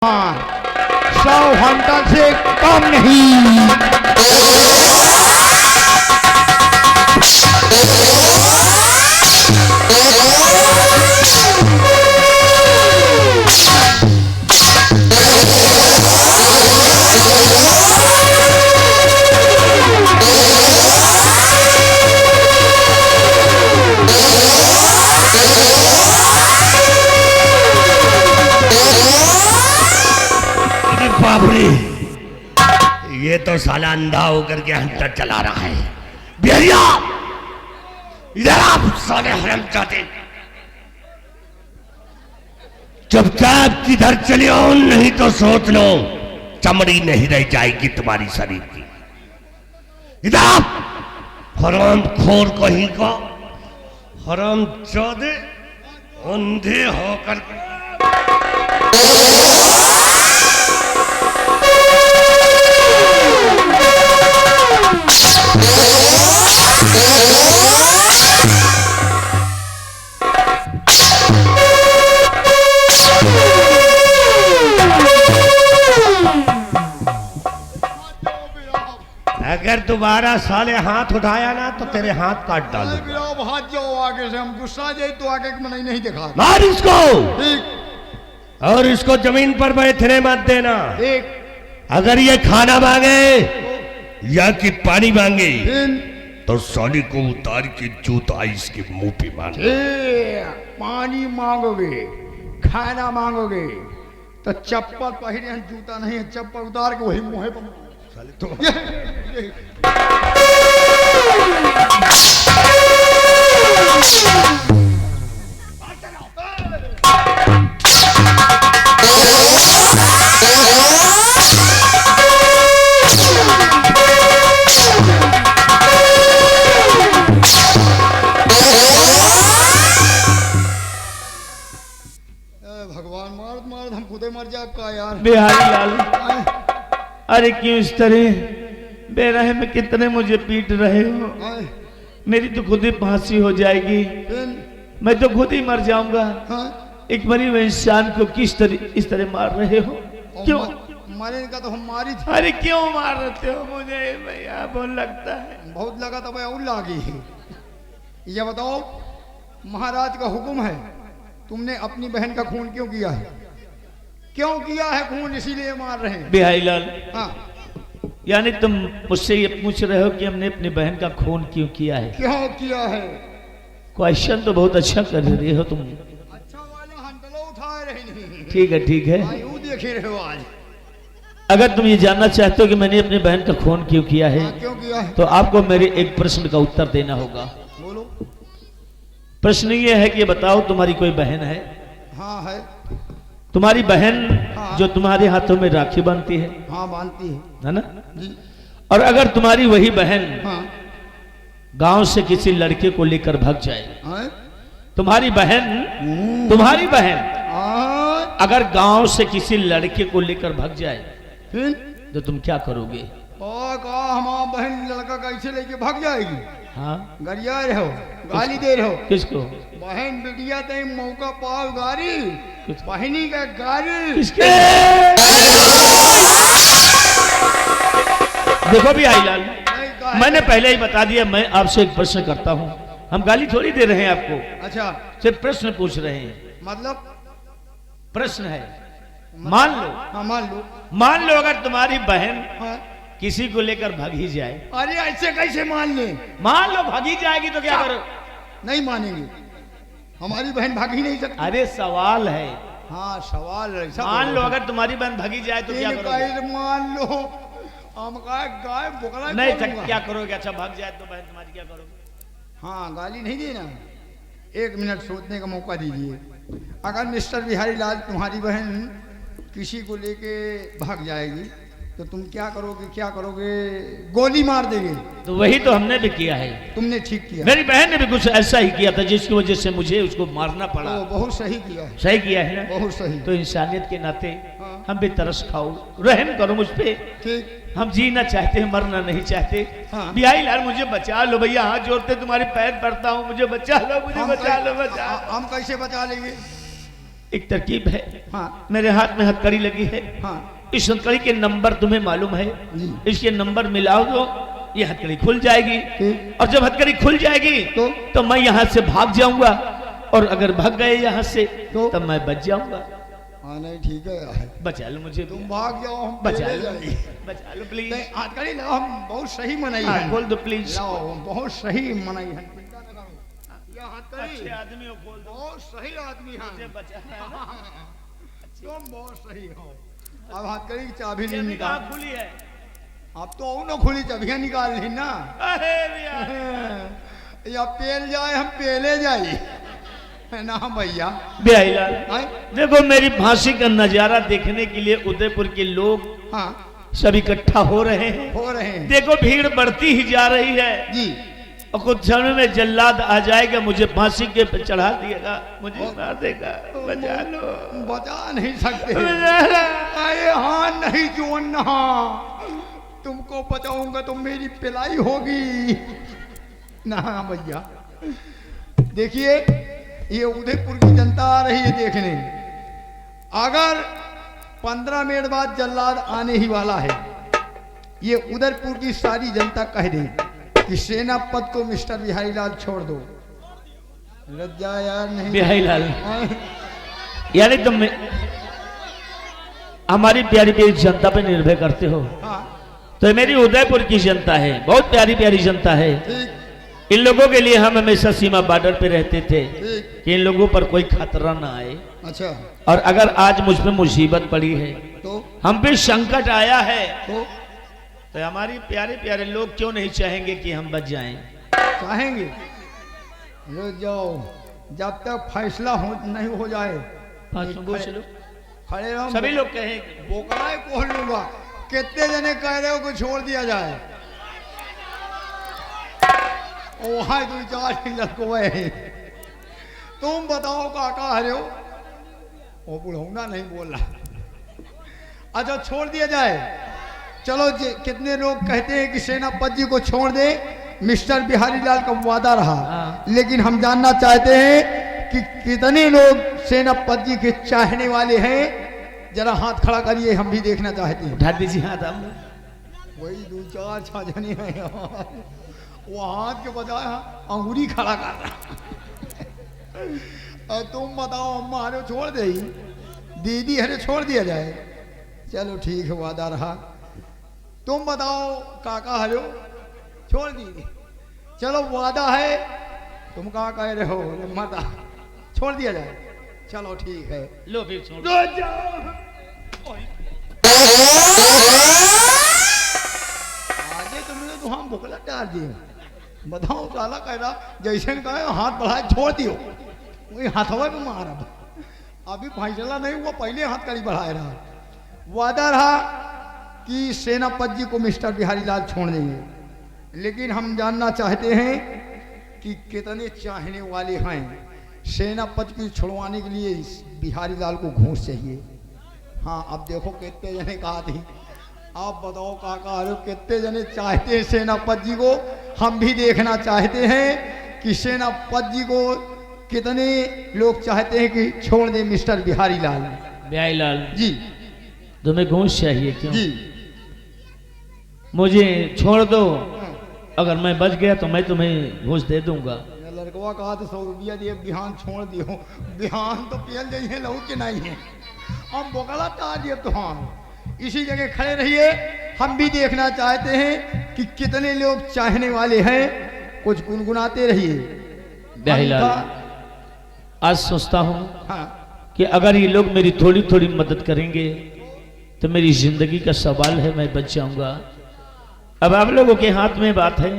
100 घंटा से कम नहीं। ये तो साला अंधा होकर के हंटर चला रहा है। बिहारिया इधर आप साले हरम चाहते चुपचाप किधर चले हो, नहीं तो सोच लो चमड़ी नहीं रह जाएगी तुम्हारी शरीर की। इधर आप हराम खोर कहीं का हराम चौधे अंधे होकर अगर दोबारा साले हाथ उठाया ना तो तेरे हाथ काट डालूंगा। हाथ जाओ आगे से, हम गुस्सा जाए तो आगे में नहीं दिखा। मार इसको। ठीक। और इसको जमीन पर बैठने मत देना। ठीक। अगर ये खाना मांगे या कि पानी मांगे तो साली को उतार के जूता इसके मुंह पे मार। पानी मांगोगे, खाना मांगोगे तो चप्पल पहने, जूता नहीं है, चप्पल उतार के वही मुंह पर साले तो भगवान मार मार हम खुदे मर जा का यार। बिहारी लाल, अरे क्यों इस तरह बेरहम में कितने मुझे पीट रहे हो। मेरी तो खुद ही फांसी हो जाएगी, मैं तो खुद ही मर जाऊंगा। एक मरी हुए इंसान को किस तरह इस तरह मार रहे हो? क्यों मारने का तो हम मारी थी। अरे क्यों मार रहे हो मुझे भैया? बहुत लगता है। बहुत लगा तो भाई और लागी। ये बताओ, महाराज का हुक्म है, तुमने अपनी बहन का खून क्यों किया है? क्यों किया है खून? इसीलिए मार रहे हैं। बिहारी लाल, हाँ, यानी तुम मुझसे ये पूछ रहे हो कि हमने अपनी बहन का खून क्यों किया है? क्यों किया है? क्वेश्चन तो बहुत अच्छा कर रहे हो तुम। अच्छा वाला हंडलो उठा रहे नहीं। ठीक है, ठीक है। यूं देख रहे हो आज। अगर तुम ये जानना चाहते हो कि मैंने अपनी बहन का खून क्यों किया है, क्यों किया है? तो आपको मेरे एक प्रश्न का उत्तर देना होगा। बोलो। प्रश्न ये है कि बताओ, तुम्हारी कोई बहन है? हाँ है। तुम्हारी बहन हाँ। जो तुम्हारे हाथों में राखी बांधती है? हाँ बांधती है ना जी। और अगर तुम्हारी वही बहन हाँ। गांव से किसी लड़के को लेकर भाग जाए, हाँ? तुम्हारी बहन हाँ? अगर गांव से किसी लड़के को लेकर भाग जाए फिर तो तुम क्या करोगे? कहा हमारा बहन लड़का कैसे लेके भाग जाएगी? हाँ, गरिया रहो, गाली दे रहो। किसको? बहन बिटिया ते मौका पाओ गारी, बहनी का गारी। किसके? देखो भी आई लाल, मैंने पहले ही बता दिया, मैं आपसे एक प्रश्न करता हूँ। हम गाली थोड़ी दे रहे हैं आपको, अच्छा, सिर्फ प्रश्न पूछ रहे हैं। मतलब प्रश्न है, मान लो। हाँ, मान लो अगर तुम्हारी बहन हाँ? किसी को लेकर भागी जाए। अरे ऐसे कैसे मान ले? मान लो भागी जाएगी तो क्या करो? नहीं मानेंगे, हमारी बहन भाग ही नहीं सकती। अरे सवाल है। हाँ सवाल है। मान लो अगर तुम्हारी बहन भागी जाए तो क्या करोगे? मान लो हम गाय बोकला नहीं तो क्या करोगे? अच्छा भाग जाए तो बहन तुम्हारी क्या करोगे? हाँ, गाली नहीं देना, 1 मिनट सोचने का मौका दीजिए। अगर मिस्टर बिहारी लाल तुम्हारी बहन किसी को लेके भाग जाएगी तो तुम क्या करोगे? क्या करोगे? गोली मार देंगे। तो वही तो हमने भी किया है। तुमने ठीक किया। मेरी बहन ने भी कुछ ऐसा ही किया था जिसकी वजह से मुझे उसको मारना पड़ा। बहुत सही किया है। सही किया है ना? बहुत सही। तो इंसानियत के नाते हाँ। हम भी तरस खाओ, रहम करो मुझ पे। ठीक। हम जीना चाहते हैं, मरना नहीं चाहते। हाँ। बिहारी लाल मुझे बचा लो भैया, हाथ जोड़ते तुम्हारे पैर पड़ता हूँ, मुझे बचा लो, मुझे बचा लो, बचा। हम कैसे बचा लेंगे? एक तरकीब है। हाँ मेरे हाथ में हथकड़ी लगी है। हाँ इस हथकड़ी के नंबर तुम्हें मालूम है? जी। इसके नंबर मिलाओ तो ये हथकड़ी खुल जाएगी। ठीक। और जब हथकड़ी खुल जाएगी तो मैं यहाँ से भाग जाऊंगा, और अगर भाग गए यहाँ से तो तब मैं बच जाऊंगा। हाँ नहीं ठीक है, बचा लो मुझे, तुम भाग जाओ, हम बचा पहले लो, जाएंगे। बचा लो प्लीज। नहीं हथकड़ी लगाओ, हम बहुत सही मनाई हाँ, है। खोल दो प्लीज। लाओ, बहुत सही मनाई है। चिंता न करो। ये हथकड़ी अच्छे आदमी हो, खोल दो। बहुत सही आदमी मुझे है, बचाना है ना। तुम बहुत सही हो। अब हथकड़ी की चाबी नहीं ये भी निकाल, कहाँ खुली है? अब तो और ना खुली चाबियां निकाल ली ना। अरे भैया, या पेल जाए हम पेले जाए, है ना भैया। बिहारीलाल, हाँ देखो मेरी फांसी का नजारा देखने के लिए उदयपुर के लोग हाँ सब इकट्ठा हो रहे हैं। हो रहे हैं देखो भीड़ बढ़ती ही जा रही है, जी। और कुछ समय में जल्लाद आ जाएगा, मुझे फांसी के पे चढ़ा दिएगा, मुझे मार देगा। बचा लो, बचा नहीं सकते। बचा लो। अरे हाँ नहीं जोड़ना, तुमको बचाऊंगा तो मेरी पिलाई होगी ना भैया। देखिए ये उदयपुर की जनता आ रही है देखने। अगर 15 मिनट बाद जल्लाद आने ही वाला है, ये उदयपुर की सारी जनता कह दे कि सेनापत को मिस्टर बिहारीलाल छोड़ दो। लज्जा यार नहीं बिहारीलाल, हाँ, यानी तुम हमारी प्यारी प्यारी जनता पे निर्भर करते हो। हाँ तो मेरी उदयपुर की जनता है, बहुत प्यारी प्यारी जनता है। ठीक इन लोगों के लिए हम हमेशा सीमा बॉर्डर पे रहते थे ठीक। कि इन लोगों पर कोई खतरा ना आए। अच्छा और अगर आज मुझ पे मुसीबत पड़ी है, तो हम पे संकट आया है, तो तो हमारी प्यारे प्यारे लोग क्यों नहीं चाहेंगे कि हम बच जाएं? चाहेंगे। रुक जाओ, जब तक फैसला हो नहीं हो जाए खड़े रहो। सभी लोग कहेंगे। बोकराए खोल लूंगा। कितने जने कह रहे हो कि छोड़ दिया जाए? वहां 2-4 लड़को है। तुम बताओ काका हरे हो? वो बुढ़ौना नहीं बोल रहा। अच्छा छोड़ दिया जाए, चलो कितने लोग कहते हैं कि सेनापति जी को छोड़ दे। मिस्टर बिहारीलाल का वादा रहा, लेकिन हम जानना चाहते हैं कि कितने लोग सेनापति जी के चाहने वाले हैं। जरा हाथ खड़ा करिए, हम भी देखना चाहते हैं। उठा दीजिए हाथ आप लोग। वही 2-4 जने हैं यार, वो हाथ के बजाय अंगूरी खड़ा कर रहा। तुम बताओ, अम्मा हरे छोड़ दे, दीदी हरे छोड़ दिया जाए। चलो ठीक है, वादा रहा। तुम बताओ काका हरे छोड़ दीजिए। चलो वादा है, तुम कहाँ कह रहे हो? मता छोड़ दिया जाए। चलो ठीक है, लो फिर छोड़ आगे तुमने तो हम बुकला डाल दिए। बताओ साला कह रहा जैसे कहे हाथ बढ़ाए छोड़ दियो, वही हाथवा में मारा। अभी फैसला नहीं हुआ, पहले हाथ कड़ी बढ़ाए रहा। वादा रहा कि सेनापति जी को मिस्टर बिहारीलाल छोड़ देंगे, लेकिन हम जानना चाहते हैं कि कितने चाहने वाले हैं। सेनापति को छुड़वाने के लिए बिहारीलाल को घूस चाहिए। हाँ अब देखो कितने जने कहा थी। आप बताओ काका अरे कितने जने चाहते हैं सेनापति जी को? हम भी देखना चाहते हैं कि सेनापति जी को कितने लोग चाहते हैं कि छोड़ दे मिस्टर बिहारीलाल। बिहारीलाल जी तुम्हें घूस चाहिए क्यों? जी मुझे छोड़ दो, अगर मैं बच गया तो मैं तुम्हें घूस दे दूंगा। लड़कवा कहा तो 100 रुपया दिए, बिहान छोड़ दियो। बिहान तो पेल जाइए, लहू के नहीं है। हम बोकला टार दिए। तो हाँ इसी जगह खड़े रहिए, हम भी देखना चाहते हैं कि कितने लोग चाहने वाले हैं। कुछ गुनगुनाते रहिए। बिहारीलाल आज सोचता हूँ हाँ कि अगर ये लोग मेरी थोड़ी थोड़ी मदद करेंगे तो मेरी जिंदगी का सवाल है, मैं बच जाऊंगा। अब आप लोगों के हाथ में बात है,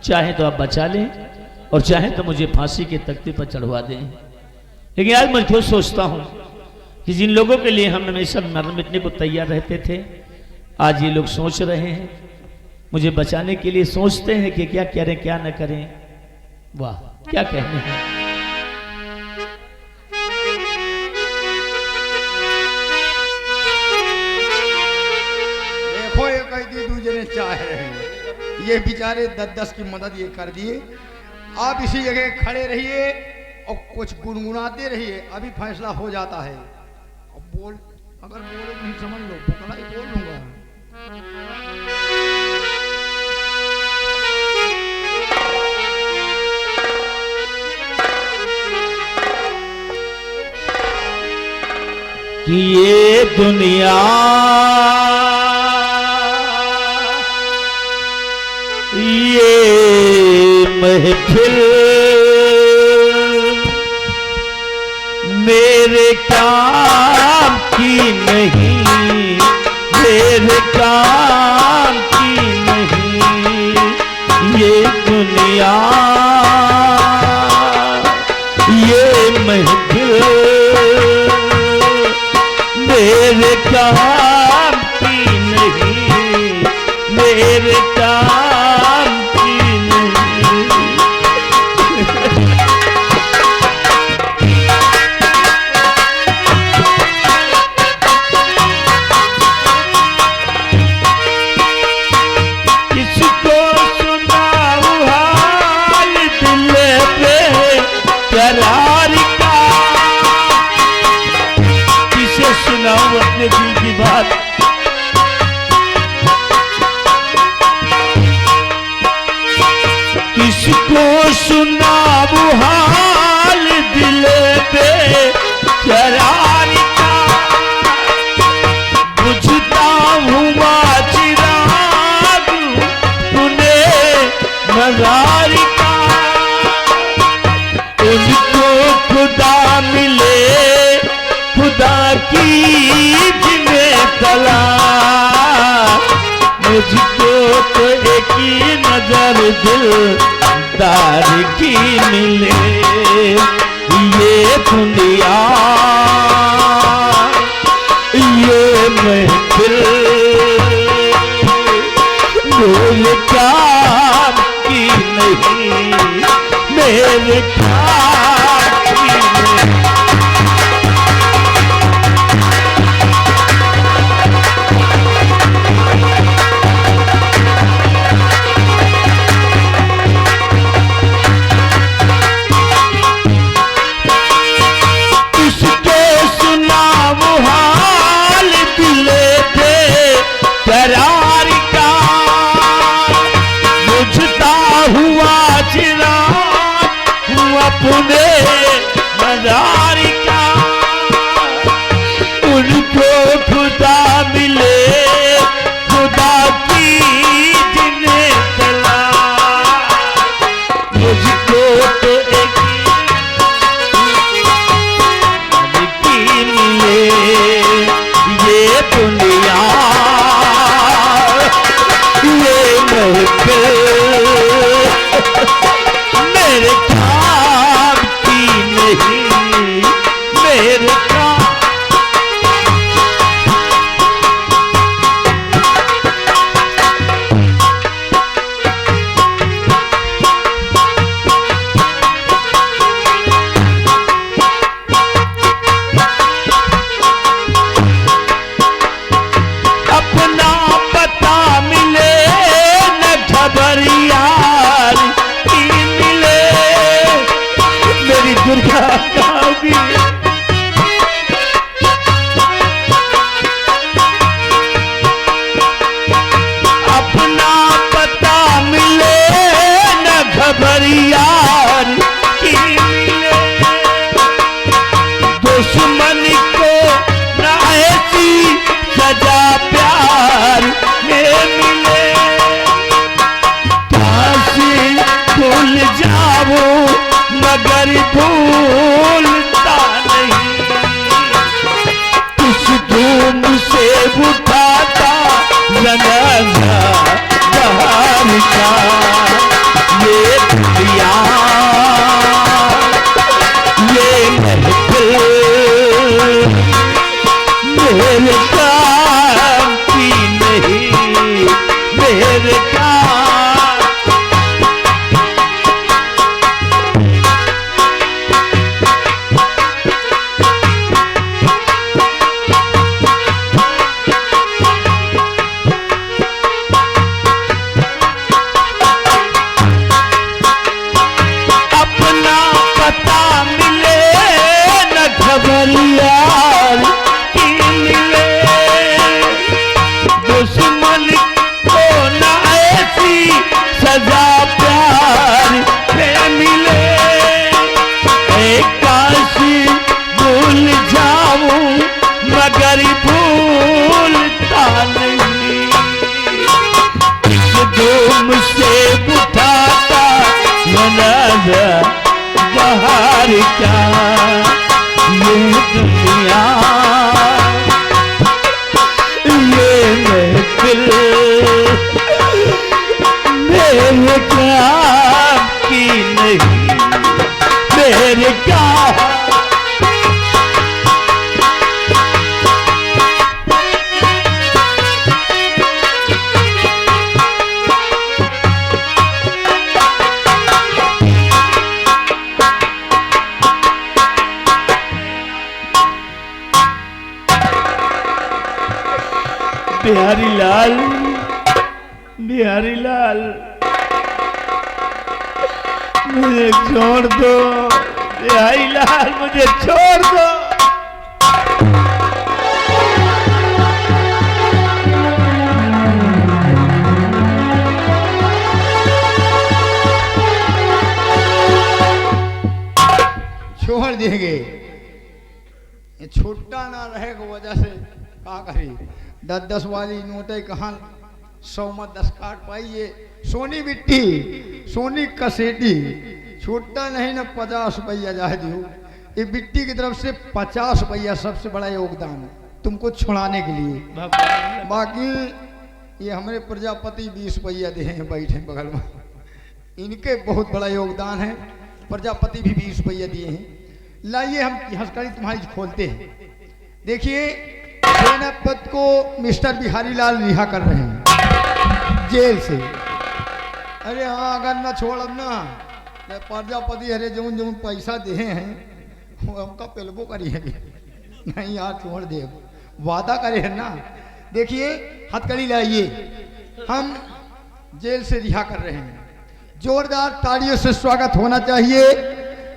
चाहे तो आप बचा लें और चाहे तो मुझे फांसी के तख्ते पर चढ़वा दें। लेकिन आज मैं खुद सोचता हूँ कि जिन लोगों के लिए हम हमेशा मर मिटने को तैयार रहते थे, आज ये लोग सोच रहे हैं मुझे बचाने के लिए, सोचते हैं कि क्या करें क्या न करें। वाह क्या कहने हैं। देखो ये कैदी दूसरे चाह रहे हैं, ये बेचारे 10-10 की मदद ये कर दिए। आप इसी जगह खड़े रहिए, और कुछ गुनगुनाते रहिए, अभी फैसला हो जाता है। अब बोल, अगर बोलो नहीं समझ लो, बोला ही बोल लूंगा। कि ये दुनिया ये महफिल मेरे काम की नहीं, मेरे काम की नहीं। ये दुनिया ये महफिल मेरे काम की नहीं, मेरे काम की नहीं। किसको सुनाऊं हाल दिल पे करार का, किसे सुनाऊं अपने दिल की बात। किसको सुनाऊं हाल दिल पे करार का, बुझता हुआ चिराग तूने मज़ार का। उनको खुदा मिले, खुदा की जिन्हें तला, मुझको तो एक ही नजर दिलदार की मिले। ये दुनिया ये महफिल मेरे काम की नहीं, मेरे काम की नहीं। करार का, बुझता हुआ चिराग अपने मज़ार का। उनको खुदा मिले, खुदा की जिन्हें तला, मुझको तो एक ही मिले। ये दुनिया ये महफिल मेरे काम की नहीं, मेरे काम। अपना पता मिले न खबरियार की मिले, मेरी दुर्गा का भी अपना पता मिले न खबरियार की मिले। दुश्मन को न ऐसी सजा प्यार में मिले। काशी भूल जाओ मगर भूलता नहीं, किस धूम से उठाता जनाजा बाहर का। ये दुनिया ये महफिल मेरे काम की नहीं, मेरे काम। अपना पता बिहारी लाल, बिहारी लाल, मुझे छोड़ दो, बिहारी लाल मुझे छोड़ दो। छोड़ देंगे, ये छोटा ना रहे को वजह से का करी। 10-10 वाली नोटे कहाँ 100 में 10 काट पाइए। सोनी बिट्टी, सोनी कसेटी, छोटा नहीं ना 50 रुपया जाए दियो। ये बिट्टी की तरफ से 50 रुपया सबसे बड़ा योगदान है तुमको छुड़ाने के लिए। बाकी ये हमारे प्रजापति 20 रुपया दे हैं बैठे बगल में, इनके बहुत बड़ा योगदान है। प्रजापति भी 20 रुपया दिए हैं। लाइए हम हंसकड़ी तुम्हारी खोलते हैं। देखिए सेनापति को मिस्टर बिहारी लाल रिहा कर रहे हैं जेल से। अरे हाँ, अगर ना छोड़ब ना प्रजापति अरे जो पैसा दे हैं हमका पेलबो करी है नहीं यार, छोड़ दे, वादा करे है ना। देखिए हथकड़ी लाइए, हम जेल से रिहा कर रहे हैं। जोरदार तालियों से स्वागत होना चाहिए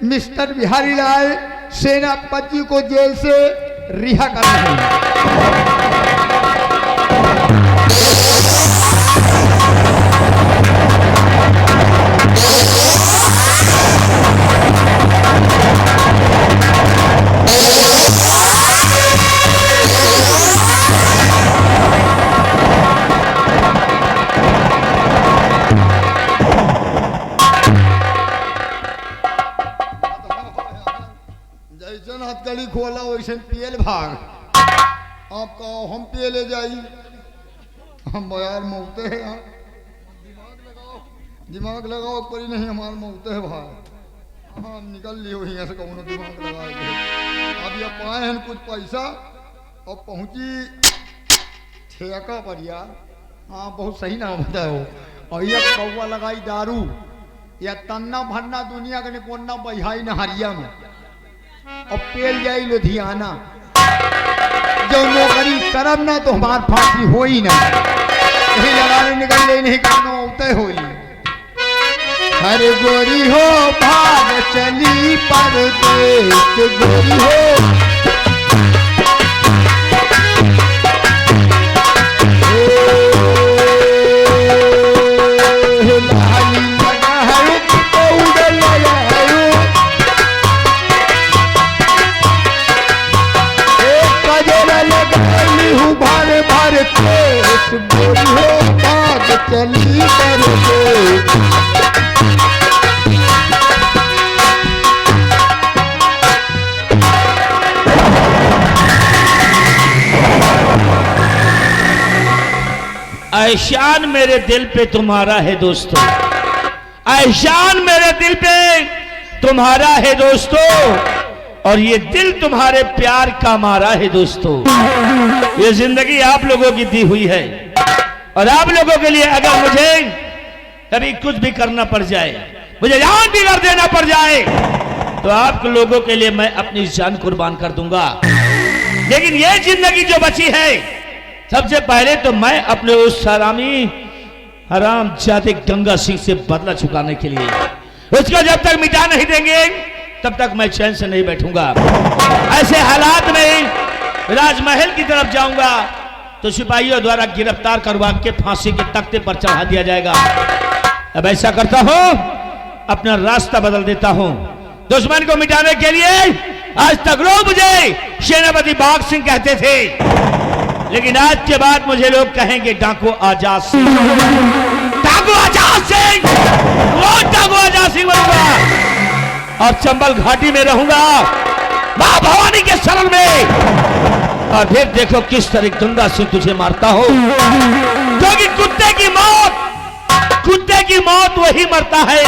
मिस्टर बिहारी लाल सेनापति को जेल से रिहा कर रहे हैं। जैसन हथकड़ी खोला वैसे पियल भाग। आप कहो हम पिए ले जाई, हम यार मौते हैं यार, दिमाग लगाओ परी नहीं, हमारे मौते है भाई। हाँ निकल लियो यहाँ से कौन दिमाग लगा के। अब ये पाए हैं कुछ पैसा और पहुँची ठेका पर यार। हाँ बहुत सही ना बताओ। और ये कौवा लगाई दारू या तन्ना भन्ना दुनिया के निपोन्ना बहाई नहरिया में और पेल जाई लुधियाना। जो नौकरी करब ना तो हमार फांसी हो ही ना, कहीं लगाने निकल ले नहीं करना होते हो। हर गोरी हो भाग चली परदेश गोरी हो, चली परदेश। एहसान मेरे दिल पे तुम्हारा है दोस्तों, एहसान मेरे दिल पे तुम्हारा है दोस्तों, और ये दिल तुम्हारे प्यार का मारा है दोस्तों। ये जिंदगी आप लोगों की दी हुई है और आप लोगों के लिए अगर मुझे कभी कुछ भी करना पड़ जाए, मुझे जान भी कर देना पड़ जाए, तो आप लोगों के लिए मैं अपनी जान कुर्बान कर दूंगा। लेकिन ये जिंदगी जो बची है, सबसे पहले तो मैं अपने उस हराम जाते गंगा सिंह से बदला चुकाने के लिए, उसको जब तक मिटा नहीं देंगे तब तक मैं चैन से नहीं बैठूंगा। ऐसे हालात में राजमहल की तरफ जाऊंगा तो सिपाहियों द्वारा गिरफ्तार करवा के फांसी के तख्ते पर चढ़ा दिया जाएगा। अब ऐसा करता हूं, अपना रास्ता बदल देता हूं दुश्मन को मिटाने के लिए। आज तक लोग मुझे सेनापति बाग सिंह कहते थे, लेकिन आज के बाद मुझे लोग कहेंगे डाकू आजाद सिंह, डाकू आजाद सिंह, रोज डाकू आजाद सिंह बनूंगा और चंबल घाटी में रहूंगा, मां भवानी के शरण में। और फिर देखो किस तरह गंगा सिंह तुझे मारता हो, क्योंकि कुत्ते की मौत वही मरता है,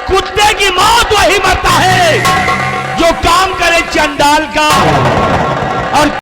कुत्ते की मौत वही मरता है जो काम करे चंडाल का। और